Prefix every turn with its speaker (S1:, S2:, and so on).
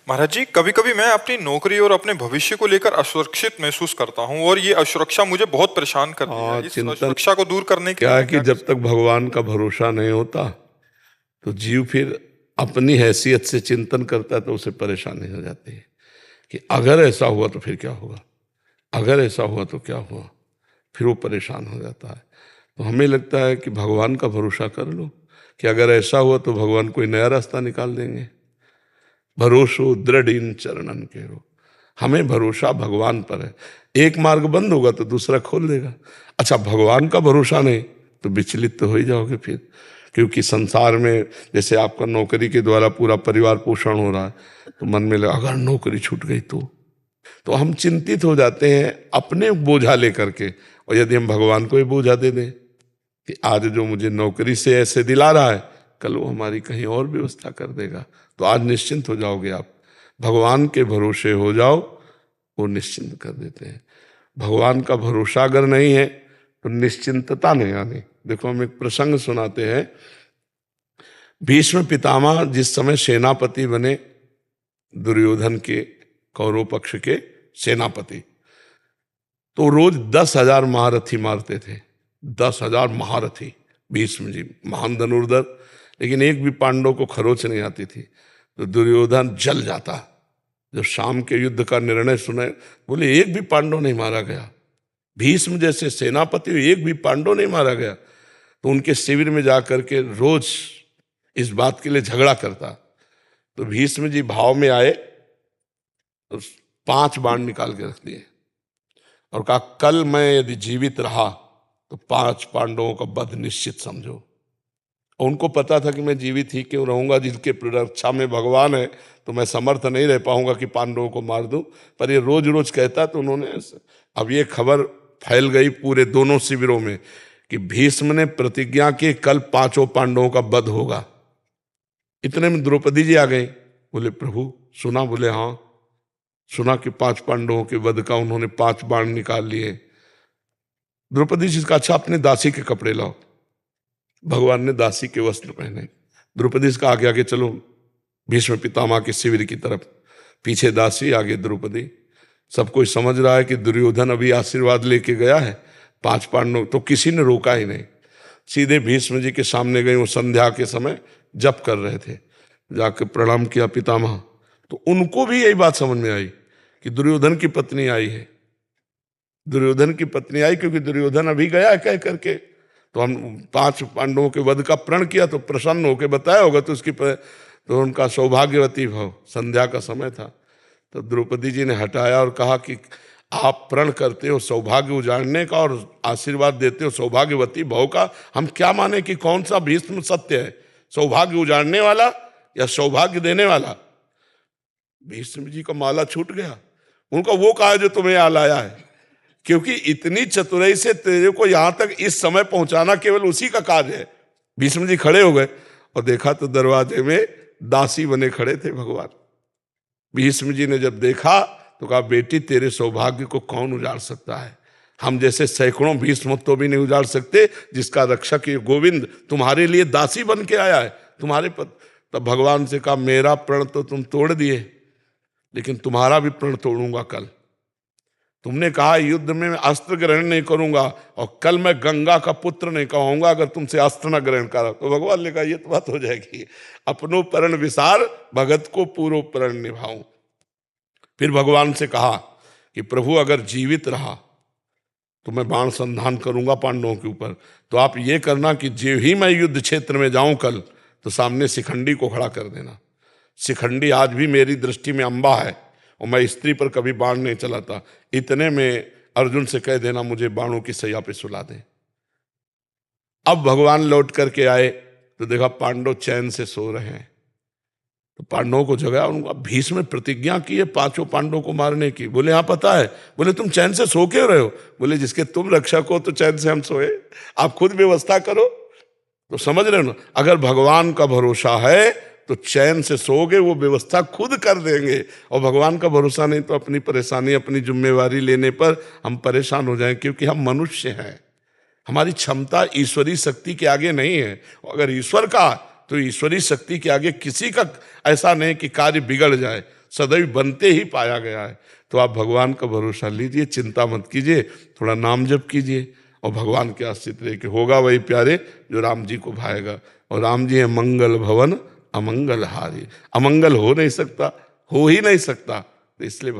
S1: महाराज जी, कभी कभी मैं अपनी नौकरी और अपने भविष्य को लेकर असुरक्षित महसूस करता हूँ और ये असुरक्षा मुझे बहुत परेशान करती है। इस
S2: चिंतन
S1: असुरक्षा को दूर करने के लिए
S2: क्या है
S1: मैं
S2: कि
S1: क्या कर
S2: जब
S1: सकता
S2: तक भगवान का भरोसा नहीं होता तो जीव फिर अपनी हैसियत से चिंतन करता है, तो उसे परेशानी हो जाती है कि अगर ऐसा हुआ तो फिर क्या होगा, अगर ऐसा हुआ तो क्या हुआ, फिर वो परेशान हो जाता है। तो हमें लगता है कि भगवान का भरोसा कर लो कि अगर ऐसा हुआ तो भगवान कोई नया रास्ता निकाल देंगे। भरोसो दृढ़ इन चरणन के रो। हमें भरोसा भगवान पर है। एक मार्ग बंद होगा तो दूसरा खोल देगा। अच्छा, भगवान का भरोसा नहीं तो विचलित तो हो ही जाओगे फिर, क्योंकि संसार में जैसे आपका नौकरी के द्वारा पूरा परिवार पोषण हो रहा है, तो मन में लगा अगर नौकरी छूट गई तो हम चिंतित हो जाते हैं अपने बोझा लेकर के। और यदि हम भगवान को ही बोझा दे दें कि आज जो मुझे नौकरी से ऐसे दिला रहा है, कल वो हमारी कहीं और व्यवस्था कर देगा, तो आज निश्चिंत हो जाओगे आप। भगवान के भरोसे हो जाओ, वो निश्चिंत कर देते हैं। भगवान का भरोसा अगर नहीं है तो निश्चिंतता नहीं आनी। देखो, हम एक प्रसंग सुनाते हैं। भीष्म पितामह जिस समय सेनापति बने, दुर्योधन के कौरव पक्ष के सेनापति, तो रोज 10,000 महारथी मारते थे। 10,000 महारथी भीष्म जी, महान धनुर्धर, लेकिन एक भी पांडव को खरोच नहीं आती थी। तो दुर्योधन जल जाता जब शाम के युद्ध का निर्णय सुने, बोले एक भी पांडव नहीं मारा गया। भीष्म जैसे सेनापति, एक भी पांडव नहीं मारा गया। तो उनके शिविर में जाकर के रोज इस बात के लिए झगड़ा करता। तो भीष्म जी भाव में आए, तो 5 बाण निकाल के रख दिए और कहा कल मैं यदि जीवित रहा तो 5 पांडवों का वध निश्चित समझो। और उनको पता था कि मैं जीवित ही क्यों रहूंगा, जिनके रक्षा में भगवान है, तो मैं समर्थ नहीं रह पाऊंगा कि पांडवों को मार दूं। पर ये रोज रोज कहता, तो उन्होंने, अब ये खबर फैल गई पूरे दोनों शिविरों में कि भीष्म ने प्रतिज्ञा की कल 5 पांडवों का वध होगा। इतने में द्रौपदी जी आ गई। बोले प्रभु सुना? बोले हाँ सुना कि 5 पांडवों के वध का उन्होंने 5 बाण निकाल लिए। द्रौपदी जी का अच्छा अपने दासी के कपड़े लाओ। भगवान ने दासी के वस्त्र पहने। द्रौपदी का आगे आगे चलो भीष्म पितामह के शिविर की तरफ, पीछे दासी आगे द्रौपदी। सब कोई समझ रहा है कि दुर्योधन अभी आशीर्वाद लेके गया है, 5 पांडव, तो किसी ने रोका ही नहीं। सीधे भीष्म जी के सामने गए। वो संध्या के समय जप कर रहे थे, जाकर प्रणाम किया पितामह। तो उनको भी यही बात समझ में आई कि दुर्योधन की पत्नी आई है। दुर्योधन की पत्नी आई क्योंकि दुर्योधन अभी गया है कह करके। तो हम 5 पांडवों के वध का प्रण किया, तो प्रसन्न होकर बताया होगा, तो तो उनका सौभाग्यवती भव। संध्या का समय था। तो द्रौपदी जी ने हटाया और कहा कि आप प्रण करते हो सौभाग्य उजाड़ने का और आशीर्वाद देते हो सौभाग्यवती भव का, हम क्या माने कि कौन सा भीष्म सत्य है, सौभाग्य उजाड़ने वाला या सौभाग्य देने वाला? भीष्म जी का माला छूट गया। उनका वो कहा जो तुम्हें यहाँ लाया है, क्योंकि इतनी चतुराई से तेरे को यहां तक इस समय पहुंचाना केवल उसी का कार्य है। भीष्म जी खड़े हो गए और देखा तो दरवाजे में दासी बने खड़े थे भगवान। भीष्म जी ने जब देखा तो कहा बेटी तेरे सौभाग्य को कौन उजाड़ सकता है? हम जैसे सैकड़ों भीष्म तो भी नहीं उजाड़ सकते, जिसका रक्षक ये गोविंद तुम्हारे लिए दासी बन के आया है, तुम्हारे पद। तब भगवान से कहा मेरा प्रण तो तुम तोड़ दिए, लेकिन तुम्हारा भी प्रण तोड़ूंगा कल। तुमने कहा युद्ध में मैं अस्त्र ग्रहण नहीं करूंगा, और कल मैं गंगा का पुत्र नहीं कहूंगा अगर तुमसे अस्त्र न ग्रहण करा। तो भगवान ने कहा ये तो बात हो जाएगी, अपनो प्रण विसार भगत को पूर्व प्रण निभाऊं। फिर भगवान से कहा कि प्रभु अगर जीवित रहा तो मैं बाण संधान करूंगा पांडवों के ऊपर। तो आप ये करना कि जो ही मैं युद्ध क्षेत्र में जाऊं कल, तो सामने शिखंडी को खड़ा कर देना। शिखंडी आज भी मेरी दृष्टि में अंबा है, और मैं स्त्री पर कभी बाण नहीं चलाता। इतने में अर्जुन से कह देना मुझे बाणों की सैया पे सुला दे। अब भगवान लौट करके आए तो देखा पांडव चैन से सो रहे हैं। तो पांडवों को जगाया, उनको भीष्म में प्रतिज्ञा की है 5 पांडवों को मारने की। बोले हाँ पता है। बोले तुम चैन से सो क्यों रहे हो? बोले जिसके तुम रक्षक हो तो चैन से हम सोए, आप खुद व्यवस्था करो। तो समझ रहे हो ना, अगर भगवान का भरोसा है तो चैन से सोओगे, वो व्यवस्था खुद कर देंगे। और भगवान का भरोसा नहीं तो अपनी परेशानी, अपनी जिम्मेवारी लेने पर हम परेशान हो जाएं, क्योंकि हम मनुष्य हैं। हमारी क्षमता ईश्वरीय शक्ति के आगे नहीं है। अगर ईश्वर का तो ईश्वरीय शक्ति के आगे किसी का ऐसा नहीं कि कार्य बिगड़ जाए, सदैव बनते ही पाया गया है। तो आप भगवान का भरोसा लीजिए, चिंता मत कीजिए, थोड़ा नाम जप कीजिए और भगवान के आश्रित रह के होगा वही प्यारे जो राम जी को भाएगा। और राम जी है मंगल भवन अमंगल हारी, अमंगल हो नहीं सकता, हो ही नहीं सकता, तो इसलिए